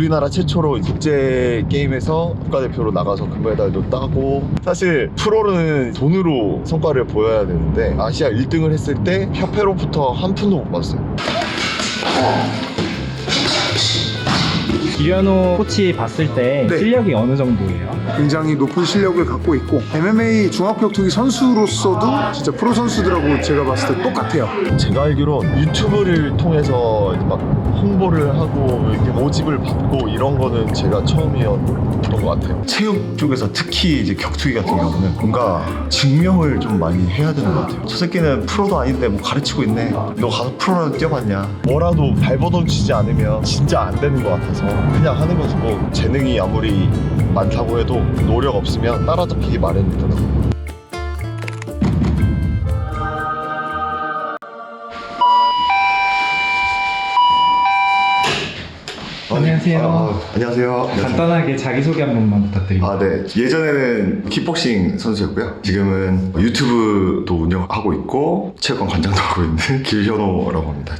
우리나라 최초로 이제 국제 게임에서 국가대표로 나가서 금메달도 따고, 사실 프로는 돈으로 성과를 보여야 되는데 아시아 1등을 했을 때 협회로부터 한 푼도 못 받았어요. 유현호 코치 봤을 때 네. 실력이 어느 정도예요? 굉장히 높은 실력을 갖고 있고 MMA 중학격투기 선수로서도 진짜 프로 선수들하고 제가 봤을 때 똑같아요. 제가 알기로 유튜브를 통해서 막 홍보를 하고 이렇게 모집을 받고 이런 거는 제가 처음이었던 것 같아요. 체육 쪽에서 특히 이제 격투기 같은 경우는 뭔가 증명을 좀 많이 해야 되는 것 같아요. 저 새끼는 프로도 아닌데 뭐 가르치고 있네. 너 가서 프로라도 뛰어봤냐? 뭐라도 발버둥치지 않으면 진짜 안 되는 것 같아서 그냥 하는 거지. 뭐 재능이 아무리 많다고 해도 노력 없으면 따라잡히기 마련이더라고요. 안녕하세요. 안녕하세요. 간단하게 자기소개 한 번만 부탁드립니다. 네. 예전에는 킥복싱 선수였고요. 지금은 유튜브도 운영하고 있고 체육관 관장도 하고 있는 길현호라고 합니다.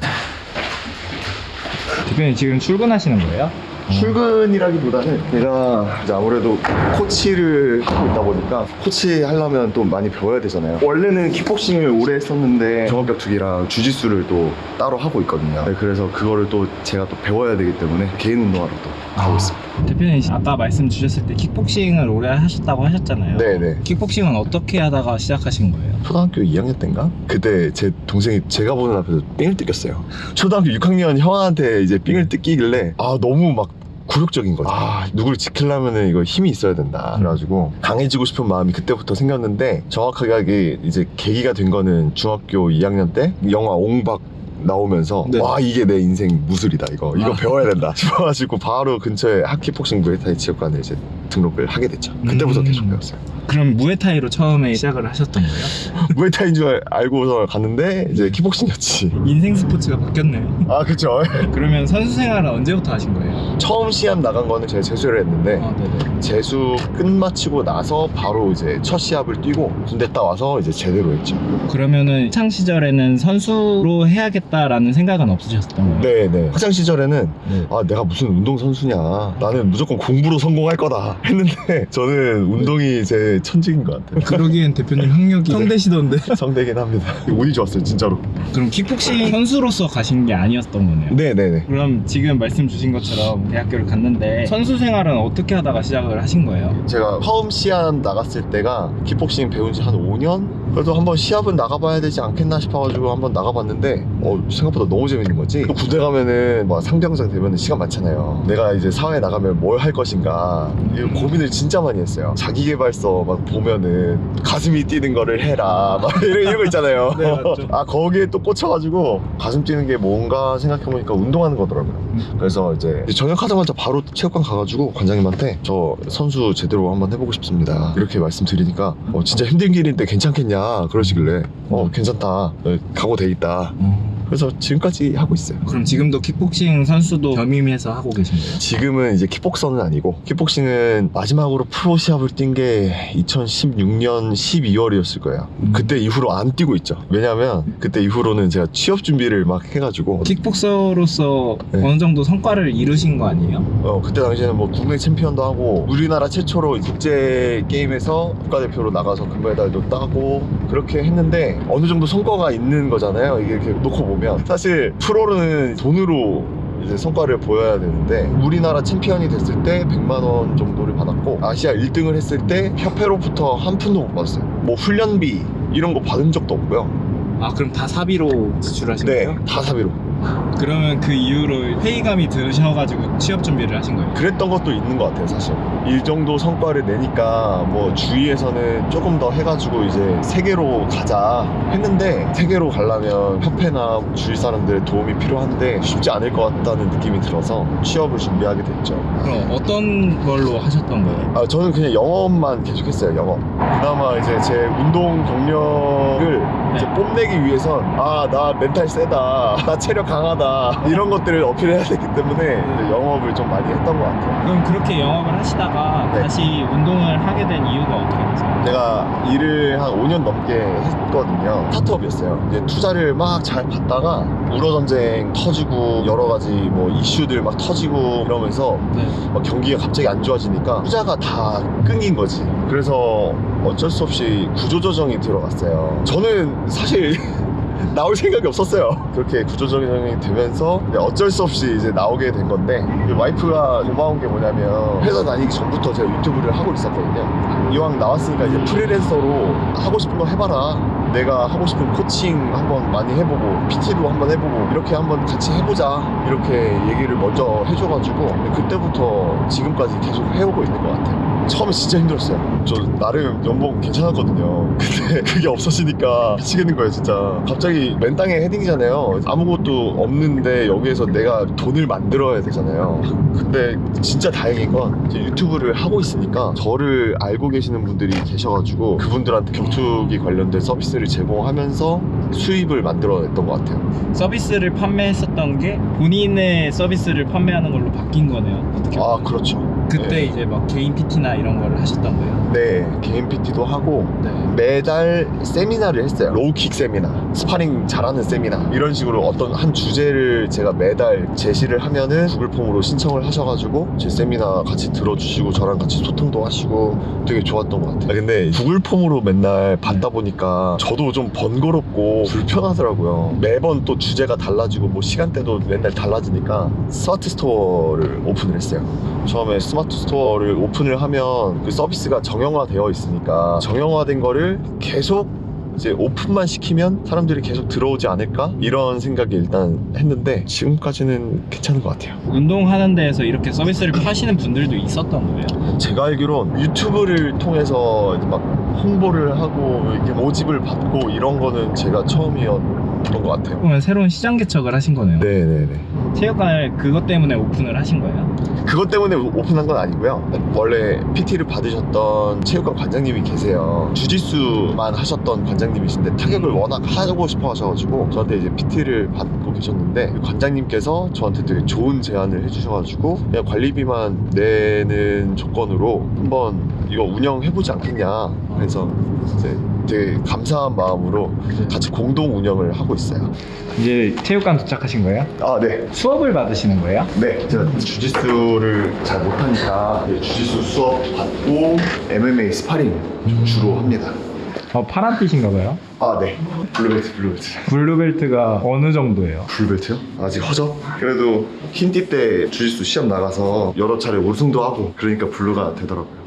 대표님 지금 출근하시는 거예요? 출근이라기보다는 제가 이제 아무래도 코치를 하고 있다 보니까 코치 하려면 또 많이 배워야 되잖아요. 원래는 킥복싱을 오래 했었는데 종합격투기랑 주짓수를 또 따로 하고 있거든요. 네, 그래서 그거를 또 제가 또 배워야 되기 때문에 개인 운동하러 또 가고 있습니다. 대표님 아까 말씀 주셨을 때 킥복싱을 오래 하셨다고 하셨잖아요. 네네. 킥복싱은 어떻게 하다가 시작하신 거예요? 초등학교 2학년 때인가? 그때 제 동생이 제가 보는 앞에서 삥을 뜯겼어요. 초등학교 6학년 형한테 이제 삥을 뜯기길래 너무 막 굴욕적인 거죠. 누구를 지키려면 이거 힘이 있어야 된다. 그래가지고 강해지고 싶은 마음이 그때부터 생겼는데, 정확하게 이제 계기가 된 거는 중학교 2학년 때 영화 옹박 나오면서 네. 와, 이게 내 인생 무술이다. 이거 배워야 된다 싶어가지고 바로 근처에 킥복싱 무에타이 체육관에 이제 등록을 하게 됐죠. 그때부터 계속 배웠어요. 그럼 무에타이로 처음에 시작을 하셨던 거예요? 무에타이인 줄 알고서 갔는데 이제 킥복싱이었지. 인생 스포츠가 바뀌었네요. 그쵸. 그러면 선수 생활은 언제부터 하신 거예요? 처음 시합 나간 거는 제가 재수를 했는데 네네. 재수 끝마치고 나서 바로 이제 첫 시합을 뛰고 군대 딱 와서 이제 제대로 했죠. 그러면은 학창 시절에는 선수로 해야겠다라는 생각은 없으셨던 거예요? 네네. 학창 시절에는 네. 내가 무슨 운동 선수냐, 나는 무조건 공부로 성공할 거다 했는데 저는 운동이 제 천직인 것 같아요. 그러기엔 대표님 학력이 성대시던데. 성대긴 합니다. 운이 좋았어요, 진짜로. 그럼 킥복싱 선수로서 가신 게 아니었던 거네요? 네네네. 그럼 지금 말씀 주신 것처럼 대학교를 갔는데 선수 생활은 어떻게 하다가 시작을 하신 거예요? 제가 처음 시합 나갔을 때가 킥복싱 배운 지 한 5년? 그래도 한번 시합은 나가봐야 되지 않겠나 싶어가지고 한번 나가봤는데 생각보다 너무 재밌는 거지. 또 군대 가면은 뭐 상병장 되면 시간 많잖아요. 내가 이제 사회에 나가면 뭘 할 것인가, 이 고민을 진짜 많이 했어요. 자기계발서 막 보면은 가슴이 뛰는 거를 해라 막 이런 거 있잖아요. 네, 맞죠. 거기에 또 꽂혀가지고 가슴 뛰는 게 뭔가 생각해보니까 운동하는 거더라고요. 그래서 이제 전역하자마자 바로 체육관 가가지고 관장님한테 저 선수 제대로 한번 해보고 싶습니다 이렇게 말씀드리니까 진짜 힘든 길인데 괜찮겠냐 그러시길래 괜찮다, 각오 돼 있다. 그래서 지금까지 하고 있어요. 그럼 지금도 킥복싱 선수도 겸임해서 하고 계신 거예요? 지금은 이제 킥복서는 아니고, 킥복싱은 마지막으로 프로 시합을 뛴 게 2016년 12월이었을 거예요. 그때 이후로 안 뛰고 있죠. 왜냐면 그때 이후로는 제가 취업 준비를 막 해가지고. 킥복서로서 네. 어느 정도 성과를 이루신 거 아니에요? 그때 당시에는 뭐 국내 챔피언도 하고 우리나라 최초로 국제 게임에서 국가대표로 나가서 금메달도 따고 그렇게 했는데, 어느 정도 성과가 있는 거잖아요. 이게 이렇게 놓고 보면 사실 프로는 돈으로 이제 성과를 보여야 되는데, 우리나라 챔피언이 됐을 때 100만 원 정도를 받았고 아시아 1등을 했을 때 협회로부터 한 푼도 못 받았어요. 뭐 훈련비 이런 거 받은 적도 없고요. 그럼 다 사비로 지출하신 네, 거예요? 다 사비로. 그러면 그 이후로 회의감이 드셔가지고 취업 준비를 하신 거예요? 그랬던 것도 있는 것 같아요. 사실 이 정도 성과를 내니까 뭐 주위에서는 조금 더 해가지고 이제 세계로 가자 했는데, 세계로 가려면 협회나 주위 사람들의 도움이 필요한데 쉽지 않을 것 같다는 느낌이 들어서 취업을 준비하게 됐죠. 그럼 어떤 걸로 하셨던 거예요? 저는 그냥 영업만 계속했어요. 영업. 그나마 이제 제 운동 경력을 이제 뽐내기 위해선 나 멘탈 세다, 나 체력 강하다 이런 것들을 어필해야 되기 때문에 영업을 좀 많이 했던 것 같아요. 그럼 그렇게 영업을 하시다가 네. 다시 운동을 하게 된 이유가 어떻게 되세요? 제가 일을 한 5년 넘게 했거든요. 스타트업이었어요. 이제 투자를 막 잘 받다가 우러전쟁 터지고 여러 가지 뭐 이슈들 막 터지고 이러면서 네. 막 경기가 갑자기 안 좋아지니까 투자가 다 끊긴 거지. 그래서 어쩔 수 없이 구조조정이 들어갔어요. 저는 사실 나올 생각이 없었어요. 그렇게 구조조정이 되면서 어쩔 수 없이 이제 나오게 된 건데, 와이프가 고마운 게 뭐냐면 회사 다니기 전부터 제가 유튜브를 하고 있었거든요. 이왕 나왔으니까 이제 프리랜서로 하고 싶은 거 해봐라. 내가 하고 싶은 코칭 한번 많이 해보고 PT도 한번 해보고 이렇게 한번 같이 해보자, 이렇게 얘기를 먼저 해줘가지고 그때부터 지금까지 계속 해오고 있는 것 같아요. 처음에 진짜 힘들었어요. 저 나름 연봉 괜찮았거든요. 근데 그게 없어지니까 미치겠는 거예요 진짜. 갑자기 맨 땅에 헤딩이잖아요. 아무것도 없는데 여기에서 내가 돈을 만들어야 되잖아요. 근데 진짜 다행인 건 이제 유튜브를 하고 있으니까 저를 알고 계시는 분들이 계셔가지고 그분들한테 격투기 관련된 서비스를 제공하면서 수입을 만들어냈던 것 같아요. 서비스를 판매했었던 게 본인의 서비스를 판매하는 걸로 바뀐 거네요. 어떻게 아 보면. 그렇죠. 그때 네. 이제 막 개인 PT나 이런 거를 하셨던 거예요? 네, 개인 PT도 하고 네. 매달 세미나를 했어요. 로우킥 세미나, 스파링 잘하는 세미나, 이런 식으로 어떤 한 주제를 제가 매달 제시를 하면은 구글 폼으로 신청을 하셔가지고 제 세미나 같이 들어주시고 저랑 같이 소통도 하시고 되게 좋았던 것 같아요. 근데 구글 폼으로 맨날 받다 보니까 저도 좀 번거롭고 불편하더라고요. 매번 또 주제가 달라지고 뭐 시간대도 맨날 달라지니까 스마트 스토어를 오픈을 했어요. 처음에 스마트 스토어를 오픈을 하면 그 서비스가 정형화되어 있으니까 정형화된 거를 계속 이제 오픈만 시키면 사람들이 계속 들어오지 않을까? 이런 생각이 일단 했는데 지금까지는 괜찮은 것 같아요. 운동하는 데에서 이렇게 서비스를 파시는 분들도 있었던 거예요? 제가 알기론 유튜브를 통해서 이제 막 홍보를 하고 이렇게 모집을 받고 이런 거는 제가 처음이었던 것 같아요. 그러면 새로운 시장 개척을 하신 거네요? 네네네. 체육관을 그것 때문에 오픈을 하신 거예요? 그것 때문에 오픈한 건 아니고요. 원래 PT를 받으셨던 체육관 관장님이 계세요. 주짓수만 하셨던 관장님이신데 타격을 워낙 하고 싶어 하셔가지고 저한테 이제 PT를 받고 계셨는데 관장님께서 저한테 되게 좋은 제안을 해주셔가지고 그냥 관리비만 내는 조건으로 한번 이거 운영해보지 않겠냐. 그래서 이제 되게 감사한 마음으로 같이 공동 운영을 하고 있어요. 이제 체육관 도착하신 거예요? 아, 네. 수업을 받으시는 거예요? 네, 제가 주짓수를 잘 못하니까 주짓수 수업 받고 MMA 스파링 주로 합니다. 파란 띠신가 봐요? 아, 네. 블루벨트. 블루벨트가 어느 정도예요? 블루벨트요? 아직 허접? 그래도 흰띠 때 주짓수 시험 나가서 여러 차례 우승도 하고 그러니까 블루가 되더라고요.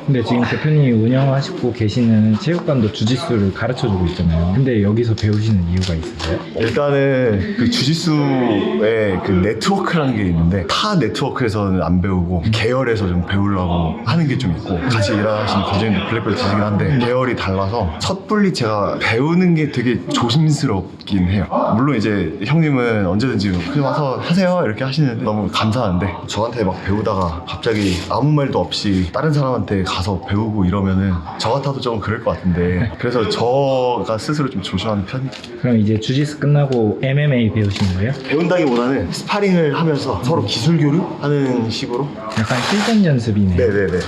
근데 지금 대표님이 운영하시고 계시는 체육관도 주짓수를 가르쳐주고 있잖아요. 근데 여기서 배우시는 이유가 있으세요? 일단은 그 주짓수의 그 네트워크라는 게 있는데 타 네트워크에서는 안 배우고 계열에서 좀 배우려고 하는 게 좀 있고 같이 일하시는 과장님도 블랙벨트이긴 한데 계열이 달라서 섣불리 제가 배우는 게 되게 조심스럽긴 해요. 물론 이제 형님은 언제든지 그냥 와서 하세요 이렇게 하시는데 너무 감사한데 저한테 막 배우다가 갑자기 아무 말도 없이 다른 사람한테 가서 배우고 이러면은 저 같아도 좀 그럴 것 같은데 그래서 저가 스스로 좀 조심하는 편이에요. 그럼 이제 주짓수 끝나고 MMA 배우시는 거예요? 배운다기보다는 스파링을 하면서 서로 기술 교류하는 식으로. 약간 실전 연습이네요. 네네네.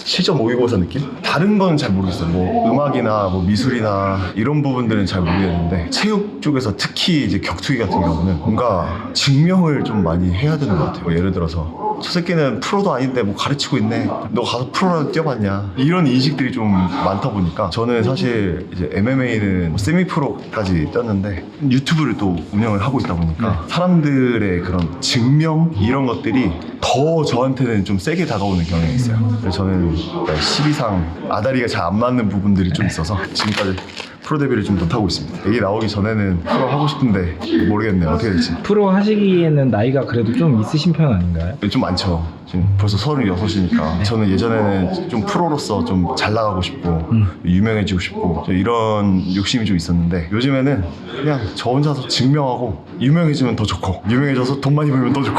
실전 모의고사 느낌? 다른 건 잘 모르겠어요. 뭐 음악이나 뭐 미술이나 이런 부분들은 잘 모르겠는데 체육 쪽에서 특히 이제 격투기 같은 경우는 뭔가 증명을 좀 많이 해야 되는 것 같아요. 뭐 예를 들어서 저 새끼는 프로도 아닌데 뭐 가르치고 있네. 너 가서 프로라도 뛰어봤냐? 이런 인식들이 좀 많다 보니까 저는 사실 이제 MMA는 뭐 세미 프로까지 뛰었는데 유튜브를 또 운영을 하고 있다 보니까 사람들의 그런 증명 이런 것들이 더 저한테는 좀 세게 다가오는 경향이 있어요. 그래서 저는 12상 아다리가 잘 안 맞는 부분들이 좀 있어서 지금까지 프로 데뷔를 좀 못하고 있습니다. 얘기 나오기 전에는 프로 하고 싶은데 모르겠네요. 어떻게 될지. 프로 하시기에는 나이가 그래도 좀 있으신 편 아닌가요? 좀 많죠. 지금 벌써 36이니까 저는 예전에는 좀 프로로서 좀 잘 나가고 싶고 유명해지고 싶고 이런 욕심이 좀 있었는데 요즘에는 그냥 저 혼자서 증명하고 유명해지면 더 좋고 유명해져서 돈 많이 벌면 더 좋고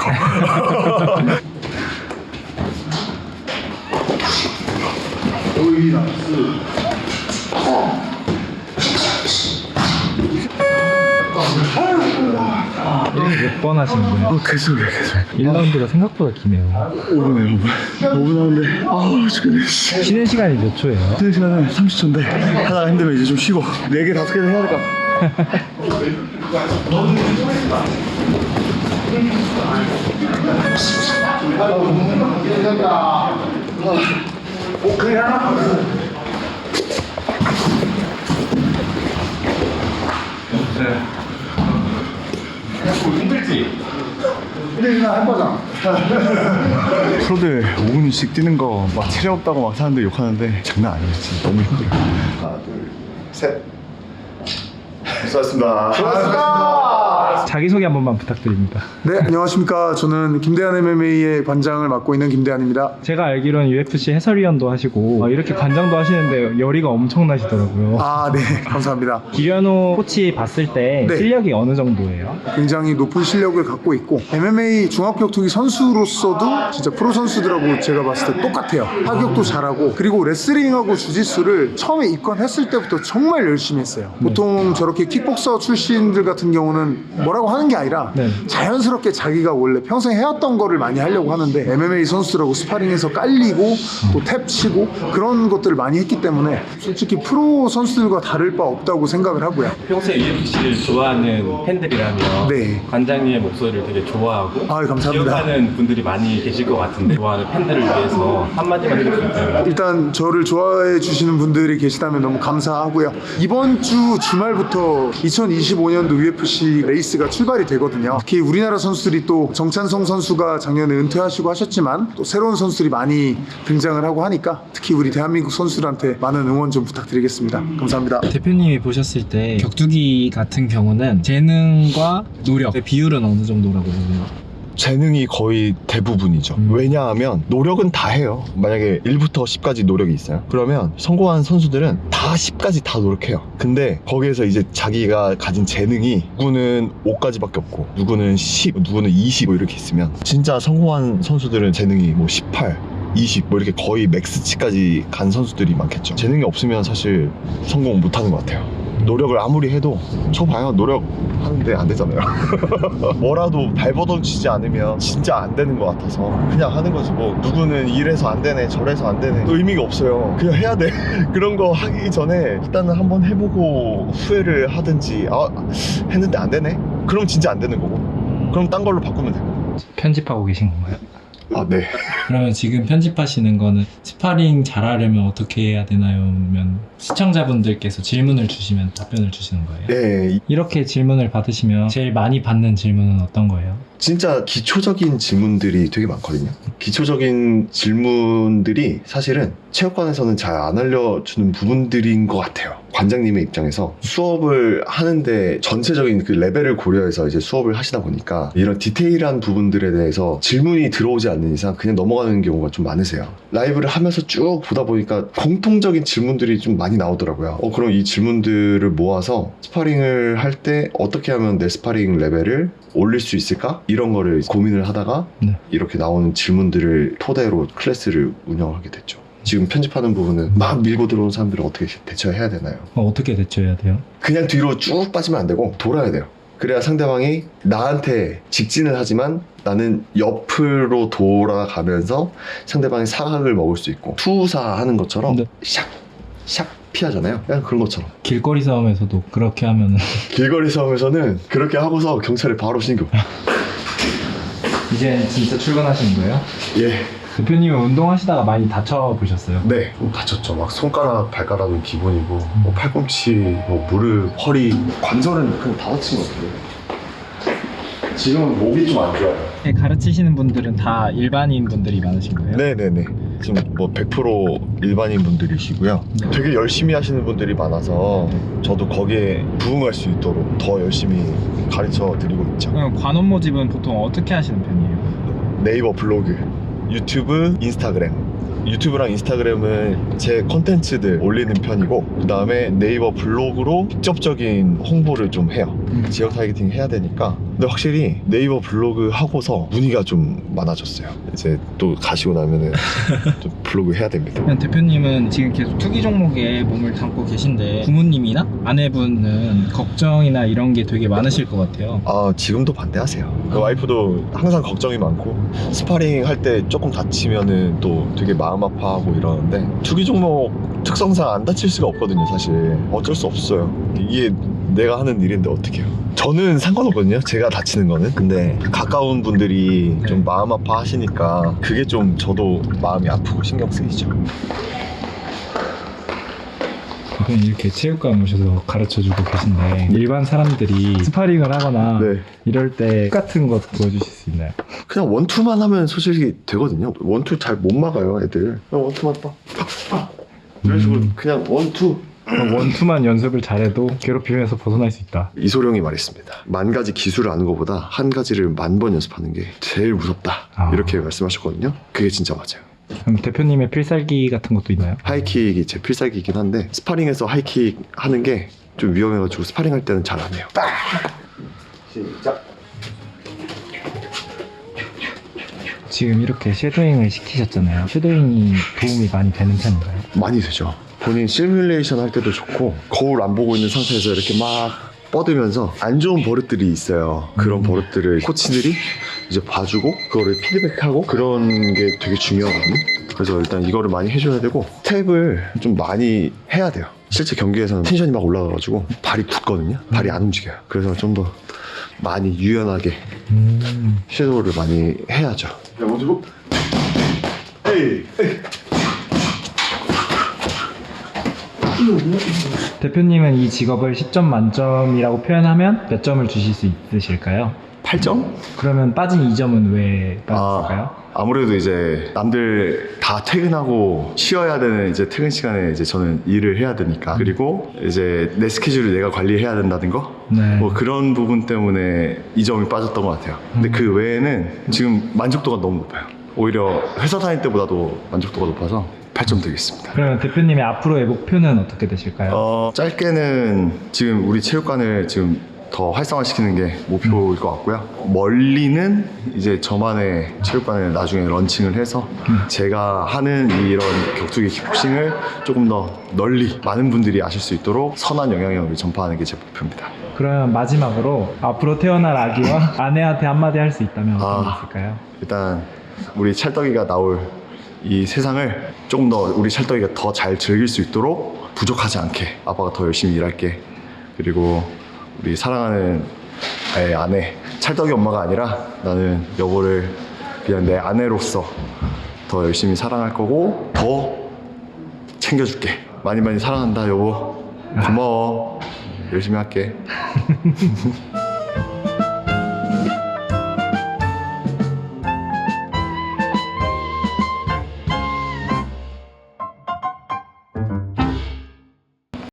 어이. 이렇게 몇 번 하시는 거예요? 계속 1라운드가 생각보다 기네요. 5분 하는데 아우 죽겠네. 쉬는 시간이 몇 초예요? 쉬는 시간은 30초인데 하다가 힘들면 이제 좀 쉬고 4개 5개는 해야 될 것 같아. 프로들 5분씩 뛰는 거 막 체력 없다고 막 사람들 욕하는데 장난 아니에요. 진짜 너무 힘들어요. 하나, 둘, 셋. 수고하셨습니다. 자기소개 한 번만 부탁드립니다. 네, 안녕하십니까. 저는 김대한 MMA의 관장을 맡고 있는 김대한입니다. 제가 알기로는 UFC 해설위원도 하시고 이렇게 관장도 하시는데 열의가 엄청나시더라고요. 아, 네, 감사합니다. 기련호 코치 봤을 때 네. 실력이 어느 정도예요? 굉장히 높은 실력을 갖고 있고 MMA 종합격투기 선수로서도 진짜 프로 선수들하고 제가 봤을 때 똑같아요. 타격도 잘하고 그리고 레슬링하고 주짓수를 처음에 입관했을 때부터 정말 열심히 했어요. 보통 저렇게 킥복서 출신들 같은 경우는 뭐라고 하는 게 아니라 네. 자연스럽게 자기가 원래 평생 해왔던 거를 많이 하려고 하는데 MMA 선수들하고 스파링에서 깔리고 또 탭 치고 그런 것들을 많이 했기 때문에 솔직히 프로 선수들과 다를 바 없다고 생각을 하고요. 평소에 UFC를 좋아하는 팬들이라면 네. 관장님의 목소리를 되게 좋아하고 아유, 감사합니다. 기억하는 분들이 많이 계실 것 같은데 좋아하는 팬들을 위해서 한마디만 해줄 수 있다면 일단 저를 좋아해 주시는 분들이 계시다면 너무 감사하고요. 이번 주 주말부터 2025년도 UFC 레이스가 출발이 되거든요. 특히 우리나라 선수들이 또 정찬성 선수가 작년에 은퇴하시고 하셨지만 또 새로운 선수들이 많이 등장을 하고 하니까 특히 우리 대한민국 선수들한테 많은 응원 좀 부탁드리겠습니다. 감사합니다. 대표님이 보셨을 때 격투기 같은 경우는 재능과 노력의 비율은 어느 정도라고 보세요? 재능이 거의 대부분이죠. 왜냐하면 노력은 다 해요. 만약에 1부터 10까지 노력이 있어요. 그러면 성공한 선수들은 다 10까지 다 노력해요. 근데 거기에서 이제 자기가 가진 재능이 누구는 5까지밖에 없고 누구는 10, 누구는 20 뭐 이렇게 있으면 진짜 성공한 선수들은 재능이 뭐 18, 20 뭐 이렇게 거의 맥스치까지 간 선수들이 많겠죠. 재능이 없으면 사실 성공 못하는 것 같아요. 노력을 아무리 해도 저 봐요. 노력하는데 안 되잖아요. 뭐라도 발버둥치지 않으면 진짜 안 되는 것 같아서 그냥 하는 거지. 뭐 누구는 이래서 안 되네 저래서 안 되네 의미가 없어요. 그냥 해야 돼. 그런 거 하기 전에 일단은 한번 해보고 후회를 하든지 아 했는데 안 되네 그럼 진짜 안 되는 거고 그럼 딴 걸로 바꾸면 되고. 편집하고 계신 건가요? 아 네. 그러면 지금 편집하시는 거는 스파링 잘하려면 어떻게 해야 되나요? 아니면 시청자분들께서 질문을 주시면 답변을 주시는 거예요? 네. 이렇게 질문을 받으시면 제일 많이 받는 질문은 어떤 거예요? 진짜 기초적인 질문들이 되게 많거든요. 기초적인 질문들이 사실은 체육관에서는 잘 안 알려주는 부분들인 것 같아요. 관장님의 입장에서 수업을 하는데 전체적인 그 레벨을 고려해서 이제 수업을 하시다 보니까 이런 디테일한 부분들에 대해서 질문이 들어오지 않는 이상 그냥 넘어가는 경우가 좀 많으세요. 라이브를 하면서 쭉 보다 보니까 공통적인 질문들이 좀 많이 나오더라고요. 그럼 이 질문들을 모아서 스파링을 할 때 어떻게 하면 내 스파링 레벨을 올릴 수 있을까? 이런 거를 고민을 하다가 네. 이렇게 나오는 질문들을 토대로 클래스를 운영하게 됐죠. 지금 편집하는 부분은 막 밀고 들어오는 사람들을 어떻게 대처해야 되나요? 어떻게 대처해야 돼요? 그냥 뒤로 쭉 빠지면 안 되고 돌아야 돼요. 그래야 상대방이 나한테 직진을 하지만 나는 옆으로 돌아가면서 상대방이 사각을 먹을 수 있고 투사하는 것처럼 네. 샥 피하잖아요. 약간 그런 것처럼. 길거리 싸움에서도 그렇게 하면은 길거리 싸움에서는 그렇게 하고서 경찰에 바로 신고. 이제 진짜 출근하시는 거예요? 예. 대표님은 운동하시다가 많이 다쳐보셨어요? 네. 다쳤죠. 막 손가락, 발가락은 기본이고 뭐 팔꿈치, 뭐 무릎, 허리, 관절은 그냥 다 다친 것 같아요. 지금은 목이 좀 안 좋아요. 가르치시는 분들은 다 일반인 분들이 많으신 거예요? 네네네. 지금 뭐 100% 일반인 분들이시고요. 네. 되게 열심히 하시는 분들이 많아서 저도 거기에 부응할 수 있도록 더 열심히 가르쳐 드리고 있죠. 그럼 관원 모집은 보통 어떻게 하시는 편이에요? 네이버 블로그, 유튜브, 인스타그램. 유튜브랑 인스타그램은 제 콘텐츠들 올리는 편이고 그 다음에 네이버 블로그로 직접적인 홍보를 좀 해요. 지역 타겟팅 해야 되니까. 근데 확실히 네이버 블로그 하고서 문의가 좀 많아졌어요. 이제 또 가시고 나면은 좀 블로그 해야 됩니다. 그냥 대표님은 지금 계속 투기 종목에 몸을 담고 계신데 부모님이나 아내분은 걱정이나 이런 게 되게 많으실 것 같아요. 아, 지금도 반대하세요. 와이프도 항상 걱정이 많고 스파링 할 때 조금 다치면은 또 되게 마음 아파하고 이러는데 투기 종목 특성상 안 다칠 수가 없거든요. 사실 어쩔 수 없어요. 이게 내가 하는 일인데 어떡해요. 저는 상관없거든요, 제가 다치는 거는. 근데 가까운 분들이 좀 마음 아파 하시니까 그게 좀 저도 마음이 아프고 신경 쓰이죠. 그냥 이렇게 체육관 오셔서 가르쳐주고 계신데 일반 사람들이 스파링을 하거나 네. 이럴 때 같은 거 보여주실 수 있나요? 그냥 원투만 하면 솔직히 되거든요. 원투 잘 못 막아요, 애들. 그냥 원투만 빡. 이런 식으로 그냥 원투. 원투만 연습을 잘해도 괴롭힘에서 벗어날 수 있다. 이소룡이 말했습니다. 10,000가지 기술을 아는 것보다 한 가지를 10,000번 연습하는 게 제일 무섭다. 아. 이렇게 말씀하셨거든요. 그게 진짜 맞아요. 그럼 대표님의 필살기 같은 것도 있나요? 하이킥이 제 필살기이긴 한데 스파링에서 하이킥 하는 게 좀 위험해가지고 스파링 할 때는 잘 안 해요. 시작. 지금 이렇게 쉐도잉을 시키셨잖아요. 쉐도잉이 도움이 많이 되는 편인가요? 많이 되죠. 본인 시뮬레이션 할 때도 좋고 거울 안 보고 있는 상태에서 이렇게 막 뻗으면서 안 좋은 버릇들이 있어요. 그런 버릇들을 코치들이 이제 봐주고 그거를 피드백하고 그런 게 되게 중요하거든요. 그래서 일단 이거를 많이 해줘야 되고 스텝을 좀 많이 해야 돼요. 실제 경기에서는 텐션이 막 올라가가지고 발이 굳거든요. 발이 안 움직여요. 그래서 좀 더 많이 유연하게 섀도우를 많이 해야죠. 야, 먼저 에이. 대표님은 이 직업을 10점 만점이라고 표현하면 몇 점을 주실 수 있으실까요? 8점? 그러면 빠진 2점은 왜 빠졌을까요? 아무래도 이제 남들 다 퇴근하고 쉬어야 되는 이제 퇴근 시간에 이제 저는 일을 해야 되니까, 그리고 이제 내 스케줄을 내가 관리해야 된다는 거, 네. 뭐 그런 부분 때문에 2점이 빠졌던 것 같아요. 근데 그 외에는 지금 만족도가 너무 높아요. 오히려 회사 다닐 때보다도 만족도가 높아서 8점 드리겠습니다. 그러면 대표님의 앞으로의 목표는 어떻게 되실까요? 짧게는 지금 우리 체육관을 지금 더 활성화시키는 게 목표일 것 같고요. 멀리는 이제 저만의 체육관을 나중에 런칭을 해서 제가 하는 이런 격투기 킥복싱을 조금 더 널리 많은 분들이 아실 수 있도록 선한 영향력을 전파하는 게 제 목표입니다. 그러면 마지막으로 앞으로 태어날 아기와 아내한테 한마디 할 수 있다면 어떤 게 있을까요? 일단 우리 찰떡이가 나올 이 세상을 조금 더 우리 찰떡이가 더 잘 즐길 수 있도록 부족하지 않게 아빠가 더 열심히 일할게. 그리고 우리 사랑하는 나의 아내 찰떡이 엄마가 아니라 나는 여보를 그냥 내 아내로서 더 열심히 사랑할 거고 더 챙겨줄게. 많이 많이 사랑한다 여보. 고마워. 열심히 할게.